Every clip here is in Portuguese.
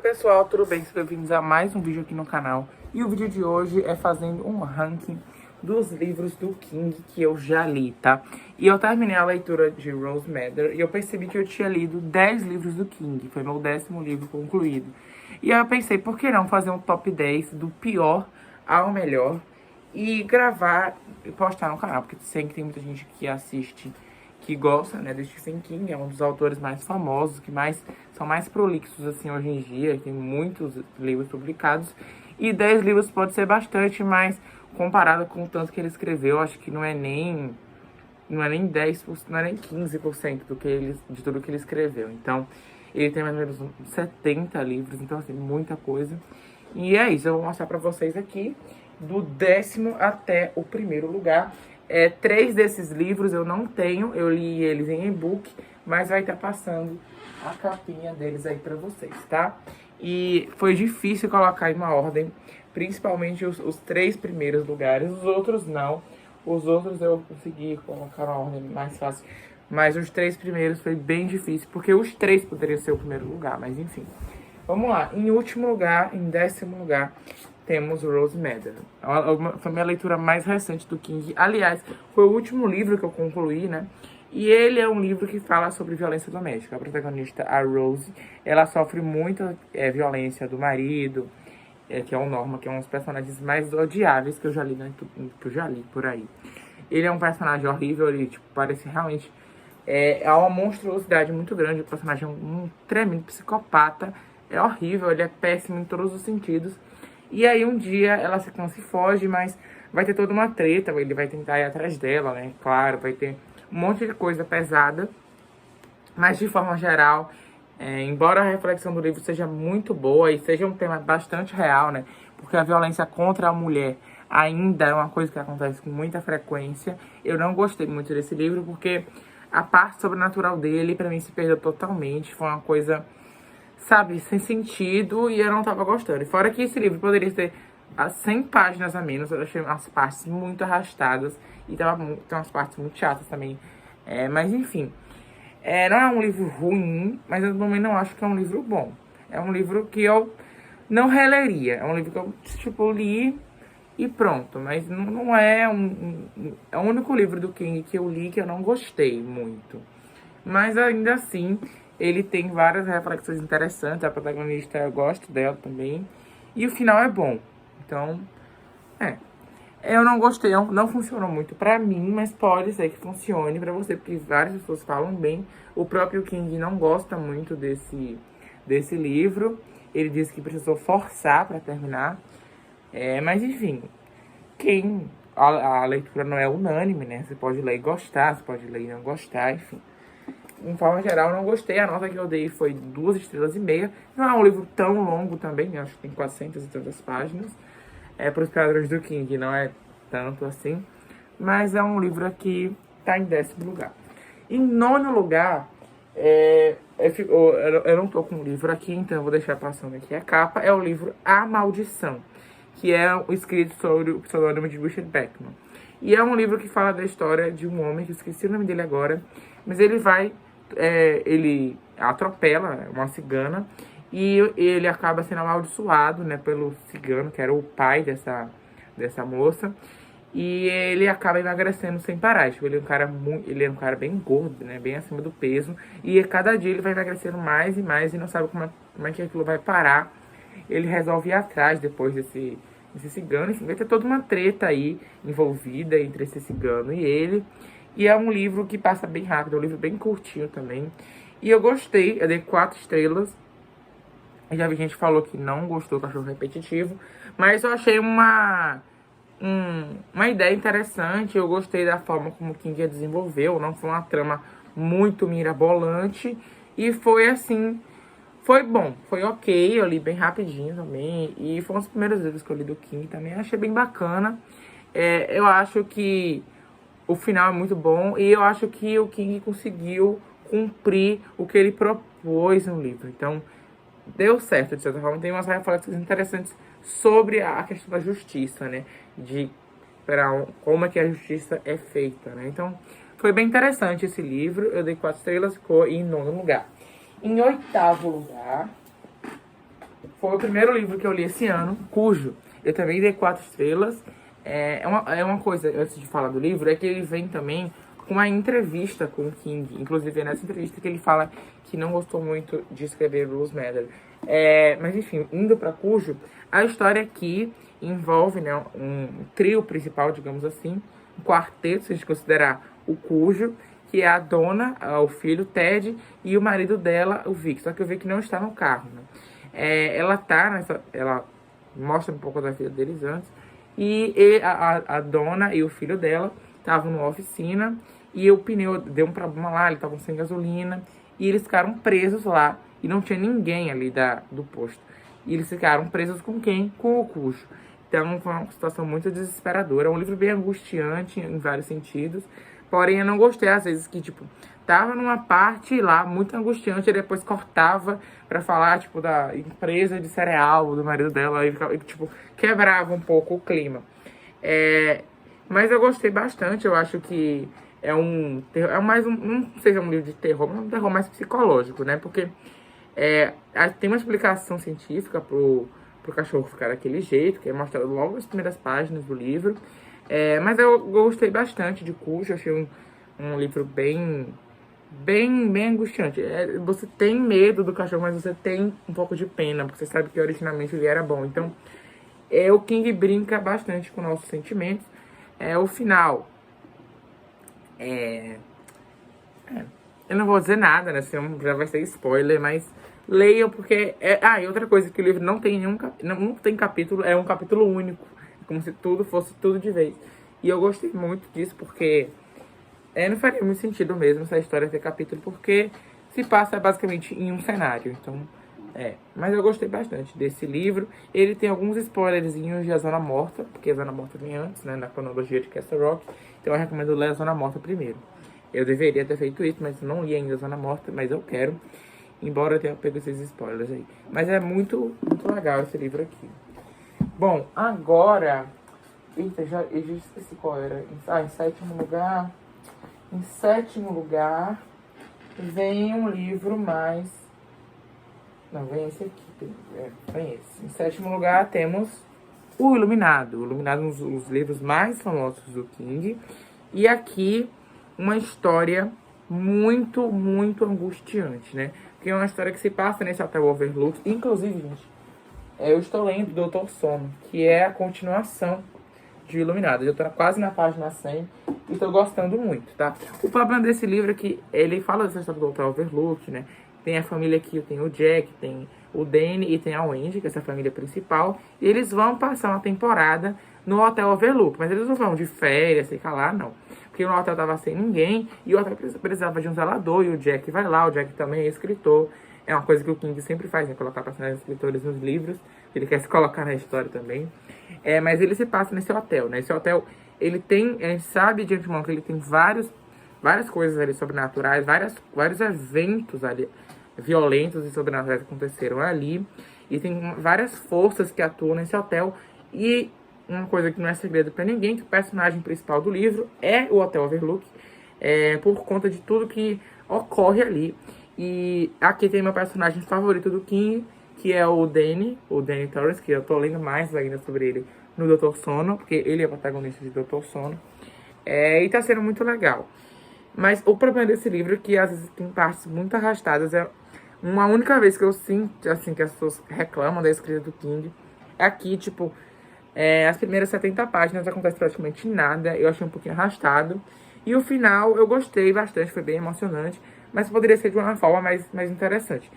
pessoal, tudo bem? Sejam bem-vindos a mais um vídeo aqui no canal. E o vídeo de hoje é fazendo um ranking dos livros do King que eu já li, tá? E eu terminei a leitura de Rose Madder e eu percebi que eu tinha lido 10 livros do King. Foi meu 10º livro concluído. E aí eu pensei, por que não fazer um top 10 do pior ao melhor e gravar e postar no canal? Porque sei que tem muita gente que assiste, que gosta, né, do Stephen King, é um dos autores mais famosos, que são mais prolixos, assim, hoje em dia, tem muitos livros publicados, e 10 livros pode ser bastante, mas comparado com o tanto que ele escreveu, acho que não é nem 10%, não é nem 15% de tudo que ele escreveu. Então, ele tem mais ou menos uns 70 livros, então, assim, muita coisa. E é isso, eu vou mostrar pra vocês aqui, do 10º até o 1º lugar. 3 desses livros eu não tenho, eu li eles em e-book, mas vai estar passando a capinha deles aí pra vocês, tá? E foi difícil colocar em uma ordem, principalmente os 3 primeiros lugares, os outros não. Os outros eu consegui colocar na ordem mais fácil, mas os 3 primeiros foi bem difícil, porque os 3 poderiam ser o primeiro lugar, mas enfim. Vamos lá, em último lugar, em 10º lugar, temos Rose Madder. Foi a minha leitura mais recente do King. Aliás, foi o último livro que eu concluí, né? E ele é um livro que fala sobre violência doméstica. A protagonista, a Rose, ela sofre muita violência do marido, que é o Norman, que é um dos personagens mais odiáveis que eu já li, né? Que eu já li por aí. Ele é um personagem horrível, ele tipo, parece realmente... É uma monstruosidade muito grande. O personagem é um tremendo psicopata. É horrível, ele é péssimo em todos os sentidos. E aí um dia ela se foge, mas vai ter toda uma treta, ele vai tentar ir atrás dela, né? Claro, vai ter um monte de coisa pesada. Mas de forma geral, embora a reflexão do livro seja muito boa e seja um tema bastante real, né? Porque a violência contra a mulher ainda é uma coisa que acontece com muita frequência. Eu não gostei muito desse livro porque a parte sobrenatural dele, pra mim, se perdeu totalmente. Foi uma coisa... sabe, sem sentido, e eu não tava gostando. E fora que esse livro poderia ter 100 páginas a menos, eu achei as partes muito arrastadas, e tem umas partes muito chatas também. Mas enfim, não é um livro ruim, mas eu também não acho que é um livro bom. É um livro que eu não releria, é um livro que eu, tipo, li e pronto. Mas não é é o único livro do King que eu li que eu não gostei muito. Mas ainda assim, ele tem várias reflexões interessantes. A protagonista, eu gosto dela também. E o final é bom. Então, eu não gostei, não funcionou muito pra mim, mas pode ser que funcione pra você, porque várias pessoas falam bem. O próprio King não gosta muito desse livro. Ele disse que precisou forçar pra terminar. Mas enfim, a leitura não é unânime, né? Você pode ler e gostar, você pode ler e não gostar, enfim. De forma geral, eu não gostei. A nota que eu dei foi 2,5 estrelas. Não é um livro tão longo também, acho que tem 400 e tantas páginas. Para os padrões do King, não é tanto assim. Mas é um livro que tá em 10º lugar. Em 9º lugar, eu não tô com o livro aqui, então eu vou deixar passando aqui a capa. É o livro A Maldição, que é escrito sobre o pseudônimo de Richard Bachman. E é um livro que fala da história de um homem, que eu esqueci o nome dele agora, mas ele ele atropela uma cigana e ele acaba sendo amaldiçoado, né, pelo cigano, que era o pai dessa moça, e ele acaba emagrecendo sem parar. Tipo, ele é um cara bem gordo, né, bem acima do peso, e a cada dia ele vai emagrecendo mais e mais e não sabe como é que aquilo vai parar. Ele resolve ir atrás depois desse cigano. Enfim, vai ter toda uma treta aí envolvida entre esse cigano e ele. E é um livro que passa bem rápido, é um livro bem curtinho também. E eu gostei, eu dei 4 estrelas. Já vi gente que falou que não gostou, que achou repetitivo. Mas eu achei uma ideia interessante. Eu gostei da forma como o King desenvolveu. Não foi uma trama muito mirabolante. E foi assim... foi bom, foi ok, eu li bem rapidinho também. E foi um dos primeiros livros que eu li do King também. Achei bem bacana. Eu acho que o final é muito bom. E eu acho que o King conseguiu cumprir o que ele propôs no livro. Então, deu certo, de certa forma. Tem umas reflexões interessantes sobre a questão da justiça, né? Como é que a justiça é feita, né? Então, foi bem interessante esse livro. Eu dei 4 estrelas, ficou em 9º lugar. Em 8º lugar, foi o primeiro livro que eu li esse ano, cujo eu também dei 4 estrelas. É uma coisa, antes de falar do livro, é que ele vem também com uma entrevista com o King. Inclusive, é nessa entrevista que ele fala que não gostou muito de escrever Rose Madder. Mas enfim, indo para Cujo, a história aqui envolve, né, um trio principal, digamos assim, um quarteto, se a gente considerar o Cujo, que é a dona, o filho, Ted, e o marido dela, o Vic. Só que o Vic não está no carro, né? Ela mostra um pouco da vida deles antes. E a dona e o filho dela estavam numa oficina e o pneu deu um problema lá, eles estavam sem gasolina. E eles ficaram presos lá e não tinha ninguém ali do posto. E eles ficaram presos com quem? Com o Cujo. Então foi uma situação muito desesperadora. É um livro bem angustiante em vários sentidos. Porém, eu não gostei, às vezes, que, tipo, tava numa parte lá muito angustiante e depois cortava pra falar, tipo, da empresa de cereal do marido dela e, tipo, quebrava um pouco o clima. Mas eu gostei bastante, eu acho que é mais não sei se é um livro de terror, mas é um terror mais psicológico, né? Porque tem uma explicação científica pro cachorro ficar daquele jeito, que é mostrado logo nas primeiras páginas do livro. Mas eu gostei bastante de Cujo, achei um livro bem angustiante. Você tem medo do cachorro, mas você tem um pouco de pena, porque você sabe que originalmente ele era bom. Então, o King brinca bastante com nossos sentimentos. O final. Eu não vou dizer nada, né? Senão já vai ser spoiler, mas leiam, porque... e outra coisa, que o livro não tem não tem capítulo, é um capítulo único. Como se tudo fosse tudo de vez. E eu gostei muito disso, porque não faria muito sentido mesmo essa história ter capítulo, porque se passa basicamente em um cenário. Então, mas eu gostei bastante desse livro. Ele tem alguns spoilerzinhos de A Zona Morta, porque A Zona Morta vem antes, né, na cronologia de Castle Rock. Então eu recomendo ler A Zona Morta primeiro. Eu deveria ter feito isso, mas não li ainda A Zona Morta, mas eu quero. Embora eu tenha pego esses spoilers aí. Mas é muito, muito legal esse livro aqui. Bom, agora... Eita, eu já esqueci qual era. Em sétimo lugar... Em sétimo lugar... Vem um livro mais... Não, vem esse aqui. Vem esse. Em sétimo lugar temos O Iluminado. O Iluminado é um dos livros mais famosos do King. E aqui, uma história muito, muito angustiante, né? Porque é uma história que se passa nesse hotel Overlook. Inclusive, gente, eu estou lendo Doutor Sono, que é a continuação de Iluminado. Eu estou quase na página 100 e estou gostando muito, tá? O problema desse livro é que ele fala dessa história do hotel Overlook, né? Tem a família aqui, tem o Jack, tem o Danny e tem a Wendy, que é essa família principal. E eles vão passar uma temporada no hotel Overlook, mas eles não vão de férias, sei lá, não. Porque o hotel tava sem ninguém e o hotel precisava de um zelador e o Jack vai lá. O Jack também é escritor. É uma coisa que o King sempre faz, né? Colocar personagens escritores nos livros. Ele quer se colocar na história também. Mas ele se passa nesse hotel, né? Esse hotel, ele tem... A gente sabe de antemão que ele tem várias coisas ali sobrenaturais, vários eventos ali violentos e sobrenaturais que aconteceram ali. E tem várias forças que atuam nesse hotel. E uma coisa que não é segredo pra ninguém, que o personagem principal do livro é o Hotel Overlook. Por conta de tudo que ocorre ali. E aqui tem meu personagem favorito do King, que é o Danny Torrance, que eu tô lendo mais ainda sobre ele no Doutor Sono, porque ele é o protagonista de Doutor Sono. E tá sendo muito legal. Mas o problema desse livro é que às vezes tem partes muito arrastadas. É uma única vez que eu sinto, assim, que as pessoas reclamam da escrita do King. Aqui, tipo, as primeiras 70 páginas acontece praticamente nada. Eu achei um pouquinho arrastado. E o final eu gostei bastante, foi bem emocionante. Mas poderia ser de uma forma mais interessante.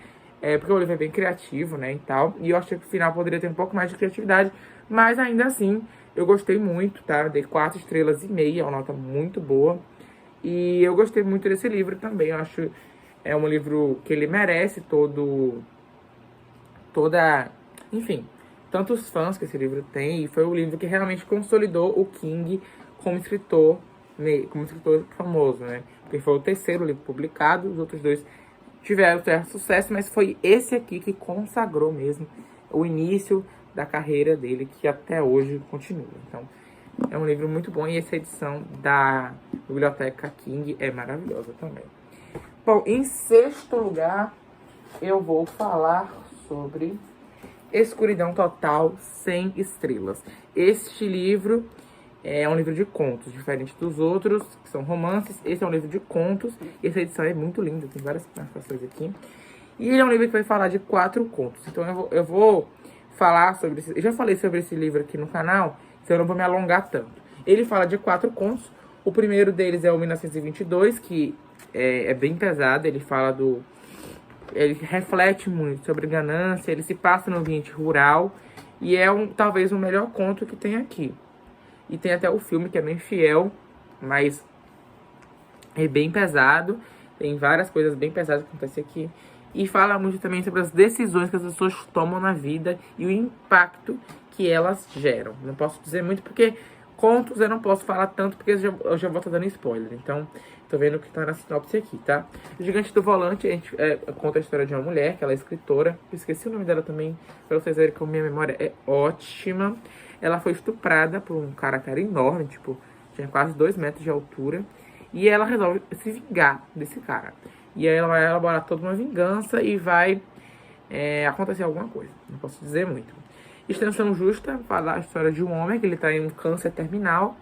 Porque o livro é bem criativo, né, e tal. E eu achei que o final poderia ter um pouco mais de criatividade. Mas ainda assim, eu gostei muito, tá? Eu dei 4 estrelas e meia, é uma nota muito boa. E eu gostei muito desse livro também. Eu acho um livro que ele merece enfim, tantos fãs que esse livro tem. E foi o livro que realmente consolidou o King como escritor famoso, né? Porque foi o terceiro livro publicado, os outros 2 tiveram certo sucesso, mas foi esse aqui que consagrou mesmo o início da carreira dele, que até hoje continua. Então, é um livro muito bom e essa edição da Biblioteca King é maravilhosa também. Bom, em sexto lugar, eu vou falar sobre Escuridão Total, 100 estrelas. Este livro é um livro de contos, diferente dos outros, que são romances. Esse é um livro de contos. E essa edição é muito linda, tem várias marcações aqui. E ele é um livro que vai falar de 4 contos. Então eu vou falar sobre... Eu já falei sobre esse livro aqui no canal, então eu não vou me alongar tanto. Ele fala de 4 contos. O primeiro deles é o 1922, que é bem pesado. Ele fala do... Ele reflete muito sobre ganância, ele se passa no ambiente rural. E é talvez o melhor conto que tem aqui. E tem até o filme que é bem fiel, mas é bem pesado. Tem várias coisas bem pesadas que acontecem aqui. E fala muito também sobre as decisões que as pessoas tomam na vida e o impacto que elas geram. Não posso dizer muito porque contos eu não posso falar tanto porque eu já vou estar dando spoiler. Então, tô vendo o que tá na sinopse aqui, tá? O Gigante do Volante, a gente conta a história de uma mulher, que ela é escritora. Eu esqueci o nome dela também, pra vocês verem como minha memória é ótima. Ela foi estuprada por um cara que era enorme, tipo, tinha quase 2 metros de altura. E ela resolve se vingar desse cara. E aí ela vai elaborar toda uma vingança e vai acontecer alguma coisa. Não posso dizer muito. Extensão Justa fala a história de um homem que ele tá em um câncer terminal.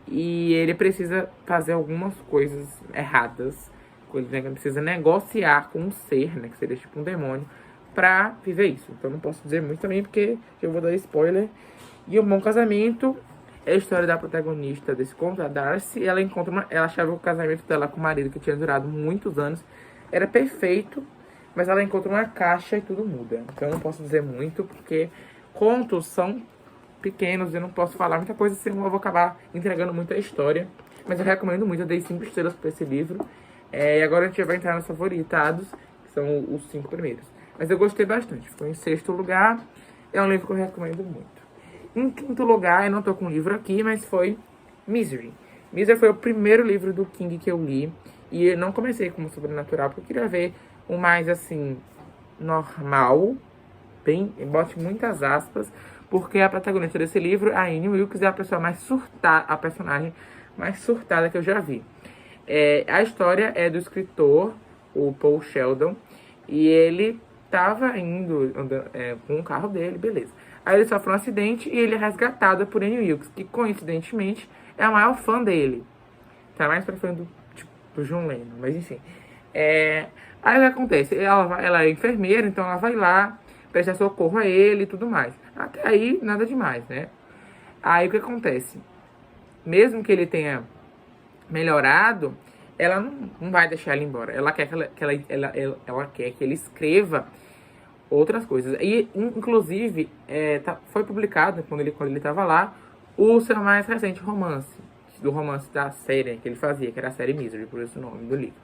E ele precisa fazer algumas coisas erradas. Ele precisa negociar com um ser, né, que seria tipo um demônio, pra viver isso. Então não posso dizer muito também porque eu vou dar spoiler. E O Bom Casamento é a história da protagonista desse conto, a Darcy. Ela achava que o casamento dela com o marido, que tinha durado muitos anos, era perfeito, mas ela encontra uma caixa e tudo muda. Então eu não posso dizer muito, porque contos são pequenos, eu não posso falar muita coisa, senão eu vou acabar entregando muita história. Mas eu recomendo muito, eu dei 5 estrelas para esse livro. E agora a gente vai entrar nos favoritados, que são os 5 primeiros. Mas eu gostei bastante, ficou em 6º lugar, é um livro que eu recomendo muito. Em 5º lugar, eu não tô com o livro aqui, mas foi Misery. Misery foi o primeiro livro do King que eu li. E eu não comecei como sobrenatural, porque eu queria ver o mais, assim, normal. Bote muitas aspas. Porque a protagonista desse livro, a Annie Wilkes, é a personagem mais surtada que eu já vi. A história é do escritor, o Paul Sheldon. E ele tava indo com o carro dele, beleza. Aí ele sofre um acidente e ele é resgatado por Annie Wilkes, que coincidentemente é a maior fã dele. Tá mais pra fã do John Lennon, mas enfim. Aí o que acontece? Ela é enfermeira, então ela vai lá, presta socorro a ele e tudo mais. Até aí, nada demais, né? Aí o que acontece? Mesmo que ele tenha melhorado, ela não vai deixar ele embora. Ela quer que ele escreva outras coisas. E, inclusive, foi publicado, quando ele estava lá, o seu mais recente romance. Do romance da série que ele fazia, que era a série Misery, por isso o nome do livro.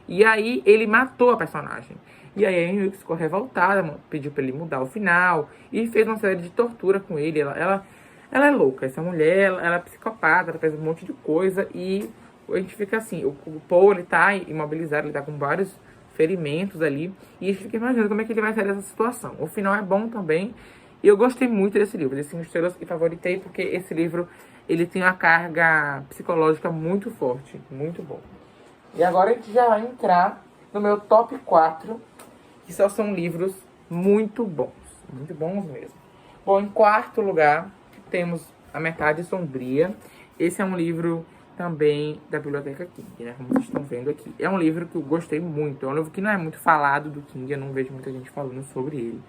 E aí, ele matou a personagem. E aí, a Annie ficou revoltada, pediu pra ele mudar o final. E fez uma série de tortura com ele. Ela é louca, essa mulher, ela é psicopata, ela fez um monte de coisa. E a gente fica assim, o Paul, ele tá imobilizado, ele tá com vários ferimentos ali, e a gente fica imaginando como é que ele vai sair dessa situação. O final é bom também, e eu gostei muito desse livro, desse 5 estrelas, e favoritei porque esse livro, ele tem uma carga psicológica muito forte, muito bom. E agora a gente já vai entrar no meu top 4, que só são livros muito bons mesmo. Bom, em 4º lugar, temos A Metade Sombria. Esse é um livro também da Biblioteca King, né? Como vocês estão vendo aqui. É um livro que eu gostei muito. É um livro que não é muito falado do King. Eu não vejo muita gente falando sobre ele.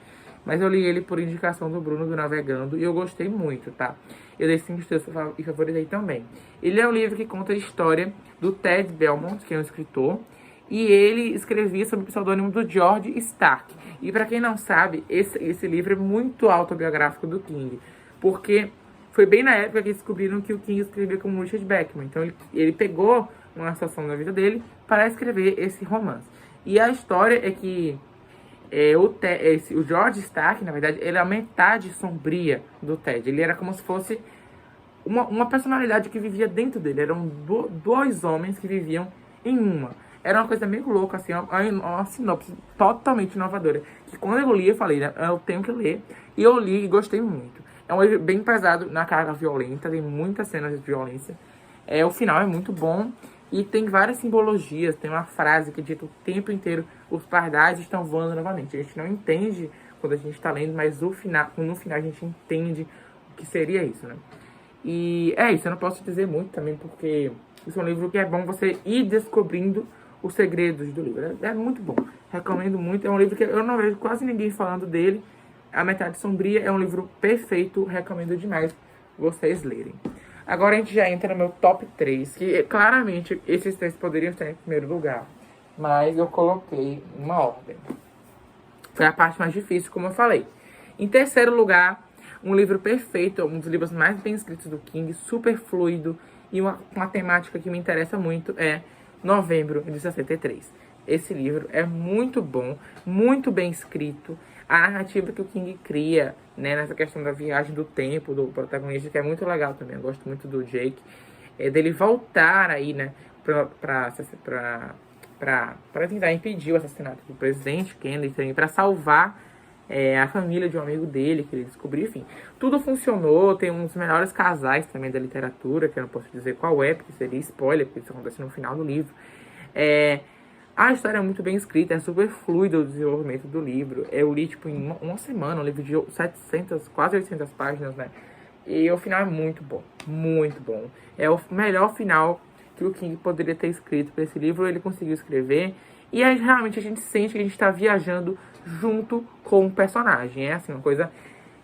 Mas eu li ele por indicação do Bruno do Navegando. E eu gostei muito, tá? Eu dei 5 estrelas e favoritei também. Ele é um livro que conta a história do Ted Belmont, que é um escritor. E ele escrevia sob o pseudônimo do George Stark. E pra quem não sabe, esse livro é muito autobiográfico do King. Porque foi bem na época que descobriram que o King escrevia como Richard Bachman. Então ele pegou uma situação da vida dele para escrever esse romance. E a história é que o George Stark, na verdade, ele é a metade sombria do Ted. Ele era como se fosse uma personalidade que vivia dentro dele. Eram 2 homens que viviam em uma. Era uma coisa meio louca, assim, uma sinopse totalmente inovadora. Que quando eu li, eu falei, né, eu tenho que ler. E eu li e gostei muito. É um livro bem pesado na carga violenta, tem muitas cenas de violência. O final é muito bom e tem várias simbologias. Tem uma frase que dita o tempo inteiro: os pardais estão voando novamente. A gente não entende quando a gente tá lendo, mas no final a gente entende o que seria isso, né? E é isso, eu não posso dizer muito também, porque isso é um livro que é bom você ir descobrindo os segredos do livro. É muito bom, recomendo muito. É um livro que eu não vejo quase ninguém falando dele. A Metade Sombria é um livro perfeito, recomendo demais vocês lerem. Agora a gente já entra no meu top 3, que claramente esses três poderiam estar em primeiro lugar, mas eu coloquei uma ordem. Foi a parte mais difícil, como eu falei. Em terceiro lugar, um livro perfeito, um dos livros mais bem escritos do King, super fluido, e uma temática que me interessa muito é Novembro de 63. Esse livro é muito bom, muito bem escrito. A narrativa que o King cria, né, nessa questão da viagem do tempo do protagonista, que é muito legal também. Eu gosto muito do Jake, dele voltar aí, né, pra tentar impedir o assassinato do presidente Kennedy, também para salvar a família de um amigo dele, que ele descobriu, enfim. Tudo funcionou, tem um dos melhores casais também da literatura, que eu não posso dizer qual é, porque seria spoiler, porque isso acontece no final do livro. A história é muito bem escrita, é super fluido o desenvolvimento do livro. Eu li, tipo, em uma semana, um livro de 700, quase 800 páginas, né? E o final é muito bom, muito bom. É o melhor final que o King poderia ter escrito para esse livro, ele conseguiu escrever. E aí, realmente, a gente sente que a gente está viajando junto com o personagem. É, assim, uma coisa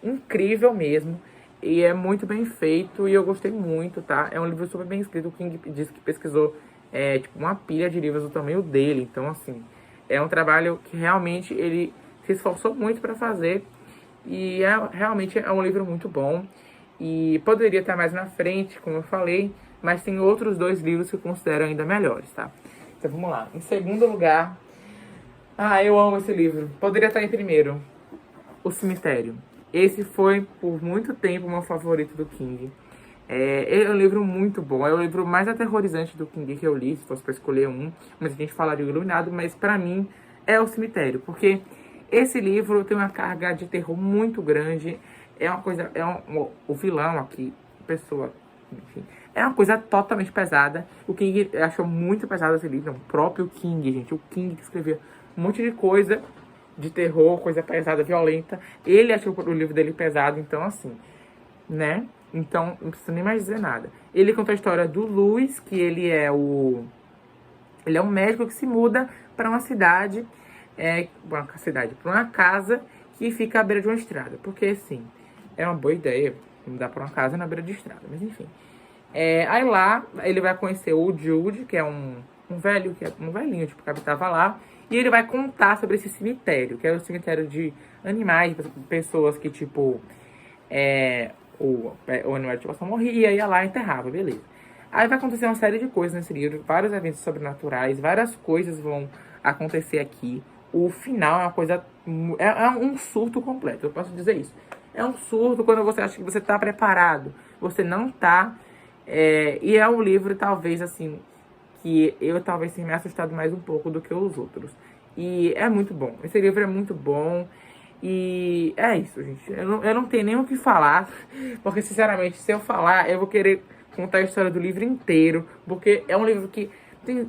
incrível mesmo. E é muito bem feito e eu gostei muito, tá? É um livro super bem escrito. O King disse que pesquisou, tipo, uma pilha de livros do tamanho dele. Então, assim, é um trabalho que realmente ele se esforçou muito para fazer. E realmente é um livro muito bom. E poderia estar mais na frente, como eu falei, mas tem outros dois livros que eu considero ainda melhores, tá? Então vamos lá. Em segundo lugar, eu amo esse livro. Poderia estar em primeiro, O Cemitério. Esse foi, por muito tempo, o meu favorito do King. É um livro muito bom. É o livro mais aterrorizante do King que eu li, se fosse para escolher um. Mas a gente falaria o Iluminado, mas pra mim é O Cemitério. Porque esse livro tem uma carga de terror muito grande. É uma coisa... o vilão aqui, pessoa... Enfim, é uma coisa totalmente pesada. O King achou muito pesado esse livro. O próprio King, gente. O King que escrevia um monte de coisa de terror, coisa pesada, violenta. Ele achou o livro dele pesado, então assim, né? Então, não precisa nem mais dizer nada. Ele conta a história do Louis, que ele é um médico que se muda para uma cidade, para uma casa que fica à beira de uma estrada. Porque, assim, é uma boa ideia mudar para uma casa na beira de estrada, mas enfim. Aí lá, ele vai conhecer o Jude, que é um velhinho, tipo, que habitava lá. E ele vai contar sobre esse cemitério, que é o cemitério de animais, de pessoas que, tipo, o animal de estimação morria, ia lá e enterrava, beleza. Aí vai acontecer uma série de coisas nesse livro, vários eventos sobrenaturais, várias coisas vão acontecer aqui. O final é uma coisa, é um surto completo, eu posso dizer isso. É um surto quando você acha que você tá preparado, você não tá. E é um livro, talvez, assim, que eu talvez tenha me assustado mais um pouco do que os outros. E é muito bom. Esse livro é muito bom. E é isso, gente. Eu não tenho nem o que falar. Porque, sinceramente, se eu falar, eu vou querer contar a história do livro inteiro. Porque é um livro que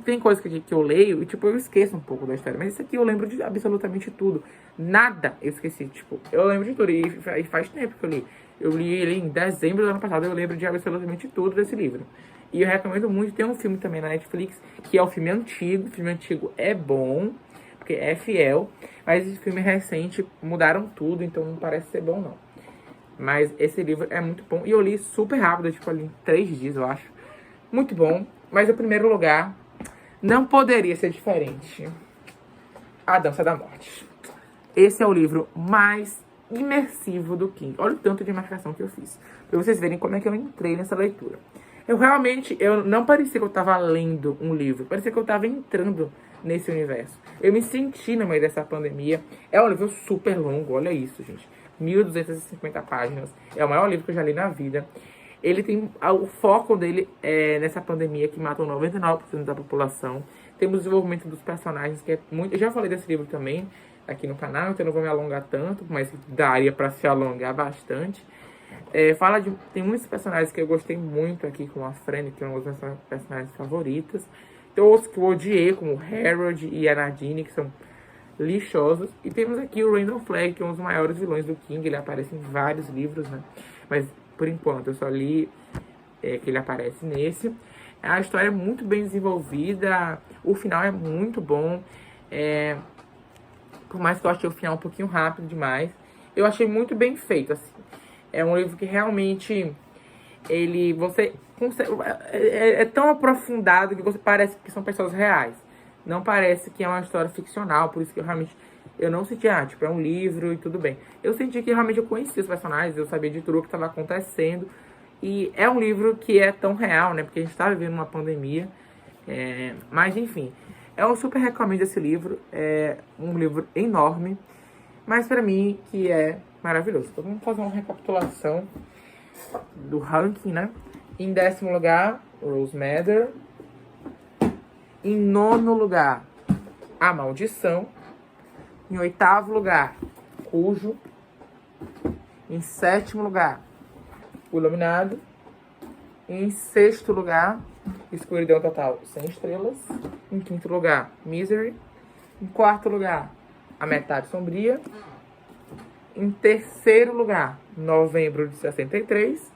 tem coisas que eu leio e, tipo, eu esqueço um pouco da história. Mas esse aqui eu lembro de absolutamente tudo. Nada eu esqueci. Tipo, eu lembro de tudo. E faz tempo que eu li. Eu li ele em dezembro do ano passado. Eu lembro de absolutamente tudo desse livro. E eu recomendo muito. Tem um filme também na Netflix, que é o filme antigo. O filme antigo é bom, porque é fiel. Mas esse filme recente mudaram tudo, então não parece ser bom, não. Mas esse livro é muito bom. E eu li super rápido, tipo, ali em 3 dias, eu acho. Muito bom. Mas o primeiro lugar não poderia ser diferente. A Dança da Morte. Esse é o livro mais imersivo do King. Olha o tanto de marcação que eu fiz. Pra vocês verem como é que eu entrei nessa leitura. Eu não parecia que eu tava lendo um livro. Parecia que eu tava entrando nesse universo. Eu me senti no meio dessa pandemia. É um livro super longo, olha isso, gente. 1.250 páginas. É o maior livro que eu já li na vida. Ele tem... O foco dele é nessa pandemia que matou 99% da população. Temos o desenvolvimento dos personagens, que é muito... Eu já falei desse livro também aqui no canal, então eu não vou me alongar tanto, mas daria pra se alongar bastante. Tem muitos personagens que eu gostei muito aqui, como a Franny, que é uma das minhas personagens favoritas. Tem outros que eu odiei, como o Harold e a Nadine, que são lixosos. E temos aqui o Randall Flagg, que é um dos maiores vilões do King. Ele aparece em vários livros, né? Mas, por enquanto, eu só li que ele aparece nesse. A história é muito bem desenvolvida. O final é muito bom. Por mais que eu achei o final um pouquinho rápido demais, eu achei muito bem feito, assim. É um livro que realmente... você consegue, é tão aprofundado que você parece que são pessoas reais. Não parece que é uma história ficcional, por isso que eu não senti, tipo, é um livro e tudo bem. Eu senti que realmente eu conhecia os personagens, eu sabia de tudo o que estava acontecendo. E é um livro que é tão real, né? Porque a gente está vivendo uma pandemia. Mas, enfim, eu super recomendo esse livro. É um livro enorme, mas pra mim que é maravilhoso. Então vamos fazer uma recapitulação do ranking, né? Em 10º lugar, Rose Madder. Em 9º lugar, A Maldição. Em 8º lugar, Cujo. Em 7º lugar, O Iluminado. Em 6º lugar, Escuridão Total, 100 estrelas. Em 5º lugar, Misery. Em 4º lugar, A Metade Sombria. Em 3º lugar, Novembro de 63.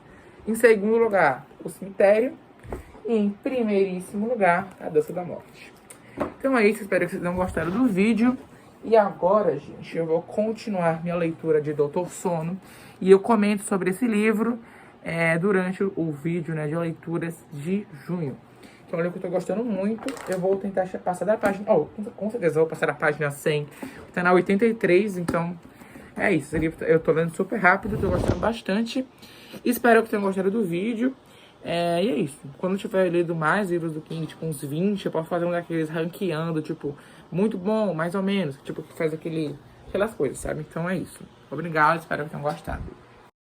Em 2º lugar, O Cemitério. E em 1º lugar, A Dança da Morte. Então é isso, espero que vocês tenham gostado do vídeo. E agora, gente, eu vou continuar minha leitura de Doutor Sono. E eu comento sobre esse livro durante o vídeo, né, de leituras de junho. Que é um livro que eu tô gostando muito. Eu vou tentar passar da página... com certeza eu vou passar da página 100. Tá na 83, então... É isso, esse livro eu tô lendo super rápido, tô gostando bastante. Espero que tenham gostado do vídeo. E é isso. Quando eu tiver lido mais livros do King, tipo uns 20, eu posso fazer um daqueles ranqueando, tipo, muito bom, mais ou menos. Tipo, que faz aquelas coisas, sabe? Então é isso. Obrigado, espero que tenham gostado.